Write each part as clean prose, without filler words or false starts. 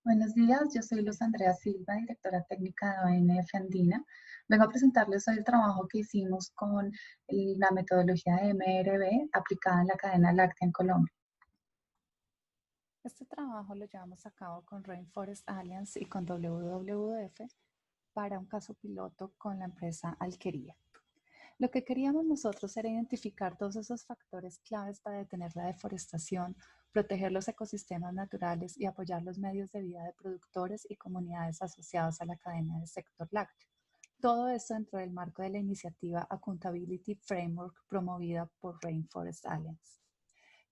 Buenos días, yo soy Luz Andrea Silva, directora técnica de ONF Andina. Vengo a presentarles hoy el trabajo que hicimos con la metodología de MRB aplicada en la cadena láctea en Colombia. Este trabajo lo llevamos a cabo con Rainforest Alliance y con WWF para un caso piloto con la empresa Alquería. Lo que queríamos nosotros era identificar todos esos factores claves para detener la deforestación, proteger los ecosistemas naturales y apoyar los medios de vida de productores y comunidades asociados a la cadena del sector lácteo. Todo esto dentro del marco de la iniciativa Accountability Framework promovida por Rainforest Alliance.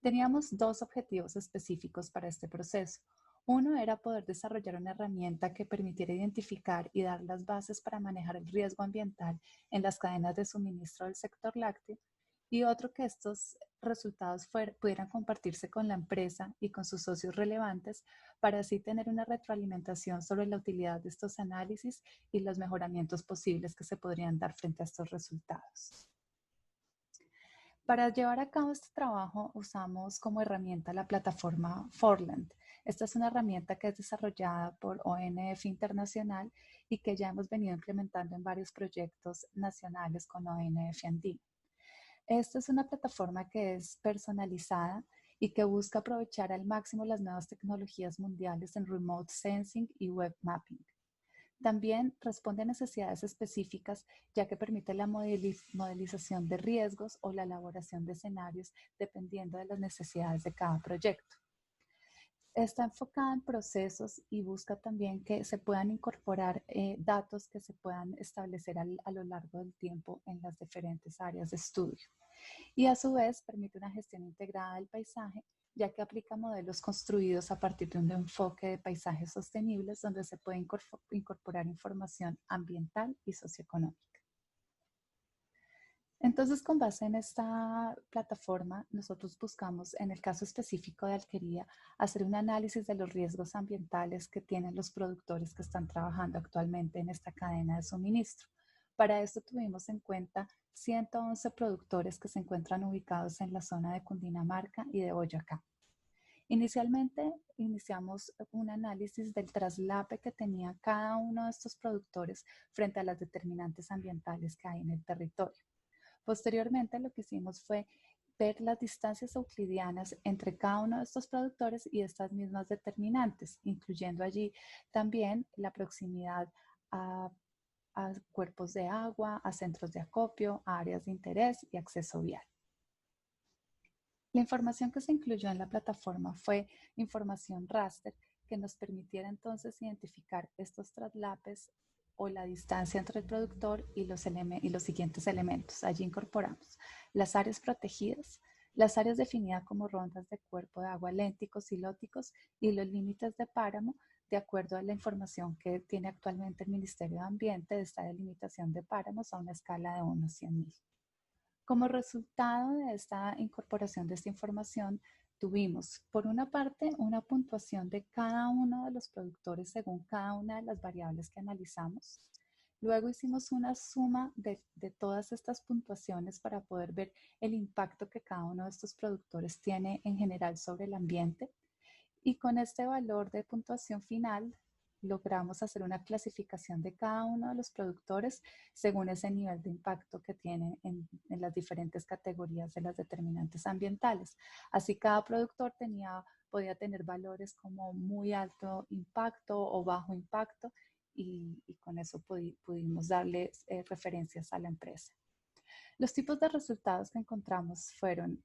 Teníamos dos objetivos específicos para este proceso. Uno era poder desarrollar una herramienta que permitiera identificar y dar las bases para manejar el riesgo ambiental en las cadenas de suministro del sector lácteo, y otro que estos resultados pudieran compartirse con la empresa y con sus socios relevantes para así tener una retroalimentación sobre la utilidad de estos análisis y los mejoramientos posibles que se podrían dar frente a estos resultados. Para llevar a cabo este trabajo usamos como herramienta la plataforma Forland. Esta es una herramienta que es desarrollada por ONF Internacional y que ya hemos venido implementando en varios proyectos nacionales con ONF Andina. Esta es una plataforma que es personalizada y que busca aprovechar al máximo las nuevas tecnologías mundiales en remote sensing y web mapping. También responde a necesidades específicas, ya que permite la modelización de riesgos o la elaboración de escenarios dependiendo de las necesidades de cada proyecto. Está enfocada en procesos y busca también que se puedan incorporar datos que se puedan establecer a lo largo del tiempo en las diferentes áreas de estudio. Y a su vez permite una gestión integrada del paisaje, ya que aplica modelos construidos a partir de un enfoque de paisajes sostenibles donde se puede incorporar información ambiental y socioeconómica. Entonces, con base en esta plataforma, nosotros buscamos, en el caso específico de Alquería, hacer un análisis de los riesgos ambientales que tienen los productores que están trabajando actualmente en esta cadena de suministro. Para esto tuvimos en cuenta 111 productores que se encuentran ubicados en la zona de Cundinamarca y de Boyacá. Inicialmente iniciamos un análisis del traslape que tenía cada uno de estos productores frente a las determinantes ambientales que hay en el territorio. Posteriormente, lo que hicimos fue ver las distancias euclidianas entre cada uno de estos productores y estas mismas determinantes, incluyendo allí también la proximidad a, a cuerpos de agua, a centros de acopio, a áreas de interés y acceso vial. La información que se incluyó en la plataforma fue información raster que nos permitiera entonces identificar estos traslapes o la distancia entre el productor y los siguientes elementos. Allí incorporamos las áreas protegidas, las áreas definidas como rondas de cuerpo de agua lénticos y lóticos y los límites de páramo de acuerdo a la información que tiene actualmente el Ministerio de Ambiente de esta delimitación de páramos a una escala de 1 a 100.000. Como resultado de esta incorporación de esta información, tuvimos, por una parte, una puntuación de cada uno de los productores según cada una de las variables que analizamos. Luego hicimos una suma de todas estas puntuaciones para poder ver el impacto que cada uno de estos productores tiene en general sobre el ambiente. Y con este valor de puntuación final, logramos hacer una clasificación de cada uno de los productores según ese nivel de impacto que tienen en las diferentes categorías de las determinantes ambientales. Así, cada productor podía tener valores como muy alto impacto o bajo impacto y con eso pudimos darle referencias a la empresa. Los tipos de resultados que encontramos fueron,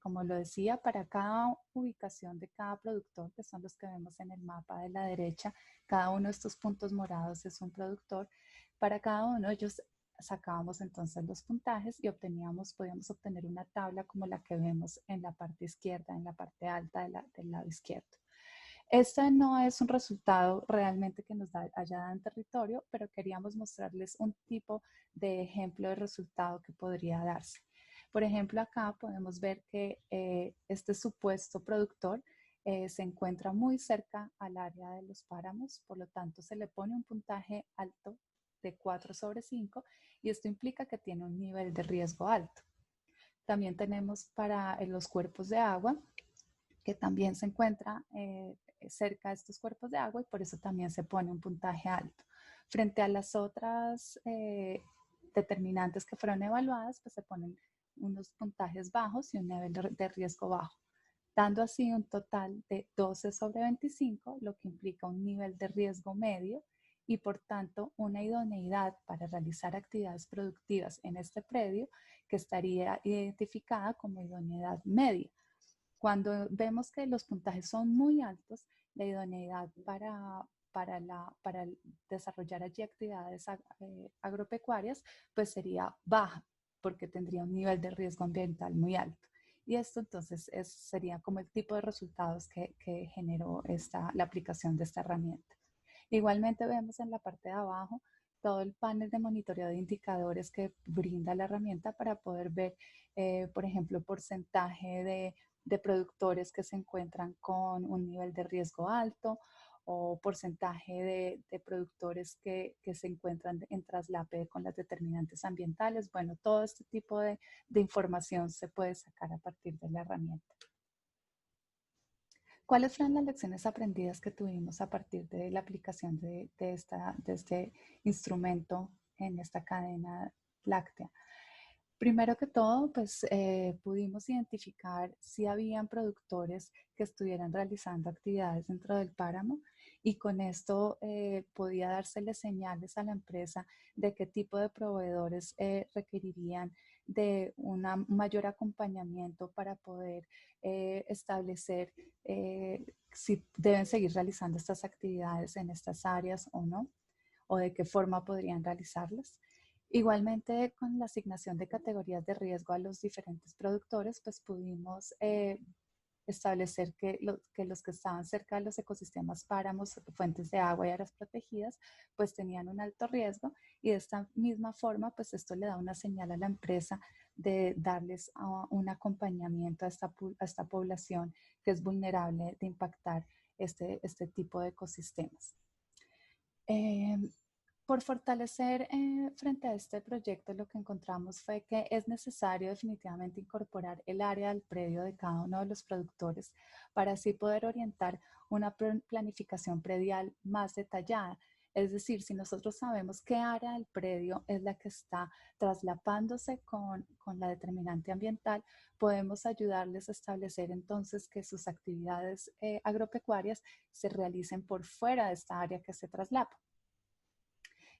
como lo decía, para cada ubicación de cada productor, que son los que vemos en el mapa de la derecha, cada uno de estos puntos morados es un productor. Para cada uno de ellos sacábamos entonces los puntajes y podíamos obtener una tabla como la que vemos en la parte izquierda, en la parte alta del lado izquierdo. Este no es un resultado realmente que nos haya dado en territorio, pero queríamos mostrarles un tipo de ejemplo de resultado que podría darse. Por ejemplo, acá podemos ver que este supuesto productor se encuentra muy cerca al área de los páramos, por lo tanto se le pone un puntaje alto de 4 sobre 5 y esto implica que tiene un nivel de riesgo alto. También tenemos para los cuerpos de agua, que también se encuentra cerca de estos cuerpos de agua y por eso también se pone un puntaje alto. Frente a las otras determinantes que fueron evaluadas, pues se ponen unos puntajes bajos y un nivel de riesgo bajo, dando así un total de 12 sobre 25, lo que implica un nivel de riesgo medio y por tanto una idoneidad para realizar actividades productivas en este predio que estaría identificada como idoneidad media. Cuando vemos que los puntajes son muy altos, la idoneidad para desarrollar allí actividades agropecuarias, pues sería baja, porque tendría un nivel de riesgo ambiental muy alto. Y esto entonces sería como el tipo de resultados que generó la aplicación de esta herramienta. Igualmente vemos en la parte de abajo todo el panel de monitoreo de indicadores que brinda la herramienta para poder ver, por ejemplo, porcentaje de productores que se encuentran con un nivel de riesgo alto o porcentaje de productores que se encuentran en traslape con las determinantes ambientales. Bueno, todo este tipo de información se puede sacar a partir de la herramienta. ¿Cuáles fueron las lecciones aprendidas que tuvimos a partir de la aplicación de este instrumento en esta cadena láctea? Primero que todo, pues pudimos identificar si habían productores que estuvieran realizando actividades dentro del páramo y con esto podía dárseles señales a la empresa de qué tipo de proveedores requerirían de un mayor acompañamiento para poder establecer si deben seguir realizando estas actividades en estas áreas o no, o de qué forma podrían realizarlas. Igualmente, con la asignación de categorías de riesgo a los diferentes productores, pues pudimos establecer que los que estaban cerca de los ecosistemas, páramos, fuentes de agua y áreas protegidas, pues tenían un alto riesgo y de esta misma forma, pues esto le da una señal a la empresa de darles un acompañamiento a esta población que es vulnerable de impactar este tipo de ecosistemas. Por fortalecer frente a este proyecto, lo que encontramos fue que es necesario definitivamente incorporar el área del predio de cada uno de los productores para así poder orientar una planificación predial más detallada. Es decir, si nosotros sabemos qué área del predio es la que está traslapándose con la determinante ambiental, podemos ayudarles a establecer entonces que sus actividades agropecuarias se realicen por fuera de esta área que se traslapa.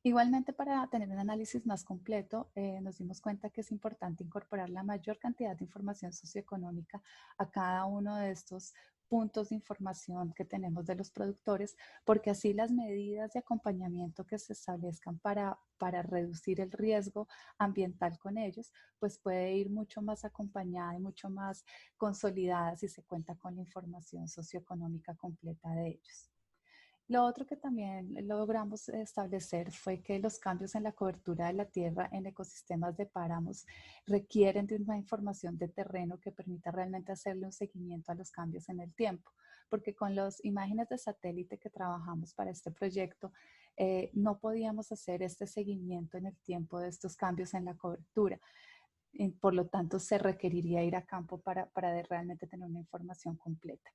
Igualmente, para tener un análisis más completo, nos dimos cuenta que es importante incorporar la mayor cantidad de información socioeconómica a cada uno de estos puntos de información que tenemos de los productores, porque así las medidas de acompañamiento que se establezcan para reducir el riesgo ambiental con ellos, pues puede ir mucho más acompañada y mucho más consolidada si se cuenta con la información socioeconómica completa de ellos. Lo otro que también logramos establecer fue que los cambios en la cobertura de la tierra en ecosistemas de páramos requieren de una información de terreno que permita realmente hacerle un seguimiento a los cambios en el tiempo, porque con las imágenes de satélite que trabajamos para este proyecto, no podíamos hacer este seguimiento en el tiempo de estos cambios en la cobertura. Por lo tanto, se requeriría ir a campo para realmente tener una información completa.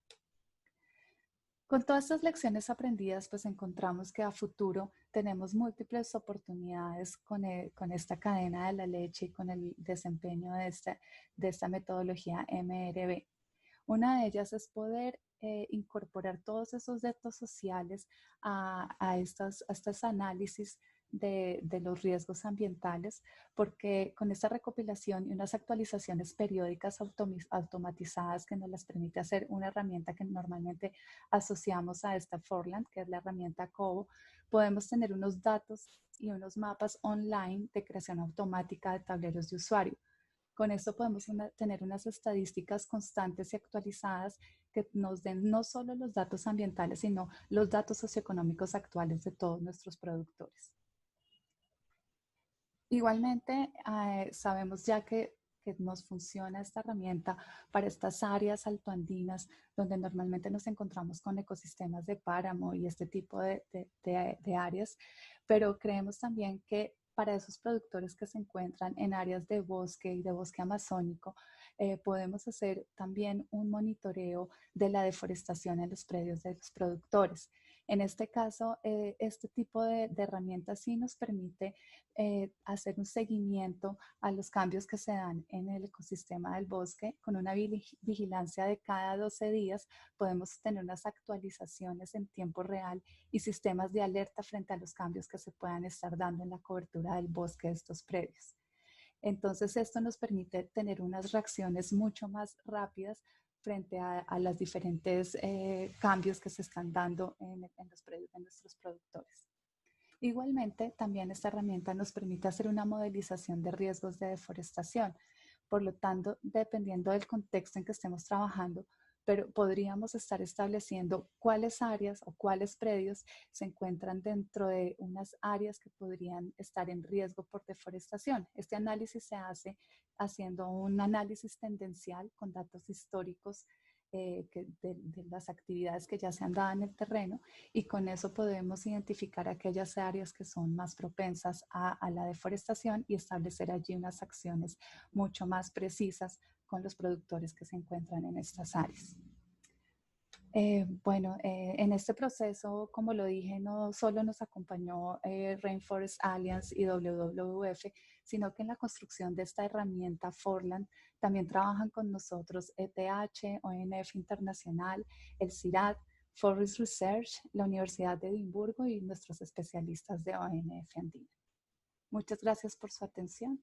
Con todas estas lecciones aprendidas, pues encontramos que a futuro tenemos múltiples oportunidades con esta cadena de la leche y con el desempeño de esta metodología MRB. Una de ellas es poder incorporar todos esos datos sociales a estos análisis de los riesgos ambientales, porque con esta recopilación y unas actualizaciones periódicas automatizadas que nos las permite hacer una herramienta que normalmente asociamos a esta Forland, que es la herramienta Cobo, podemos tener unos datos y unos mapas online de creación automática de tableros de usuario. Con esto podemos tener unas estadísticas constantes y actualizadas que nos den no solo los datos ambientales, sino los datos socioeconómicos actuales de todos nuestros productores. Igualmente, sabemos ya que nos funciona esta herramienta para estas áreas altoandinas donde normalmente nos encontramos con ecosistemas de páramo y este tipo de áreas, pero creemos también que para esos productores que se encuentran en áreas de bosque y de bosque amazónico, podemos hacer también un monitoreo de la deforestación en los predios de los productores. En este caso, este tipo de herramientas sí nos permite hacer un seguimiento a los cambios que se dan en el ecosistema del bosque. Con una vigilancia de cada 12 días podemos tener unas actualizaciones en tiempo real y sistemas de alerta frente a los cambios que se puedan estar dando en la cobertura del bosque de estos predios. Entonces, esto nos permite tener unas reacciones mucho más rápidas frente a los diferentes cambios que se están dando en los predios de nuestros productores. Igualmente, también esta herramienta nos permite hacer una modelización de riesgos de deforestación. Por lo tanto, dependiendo del contexto en que estemos trabajando, pero podríamos estar estableciendo cuáles áreas o cuáles predios se encuentran dentro de unas áreas que podrían estar en riesgo por deforestación. Este análisis se hace haciendo un análisis tendencial con datos históricos de las actividades que ya se han dado en el terreno, y con eso podemos identificar aquellas áreas que son más propensas a la deforestación y establecer allí unas acciones mucho más precisas con los productores que se encuentran en estas áreas. En este proceso, como lo dije, no solo nos acompañó Rainforest Alliance y WWF, sino que en la construcción de esta herramienta Forland también trabajan con nosotros ETH, ONF Internacional, el CIRAD, Forest Research, la Universidad de Edimburgo y nuestros especialistas de ONF Andina. Muchas gracias por su atención.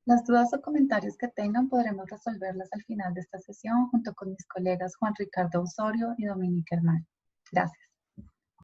Las dudas o comentarios que tengan podremos resolverlas al final de esta sesión junto con mis colegas Juan Ricardo Osorio y Dominique Hermán. Gracias.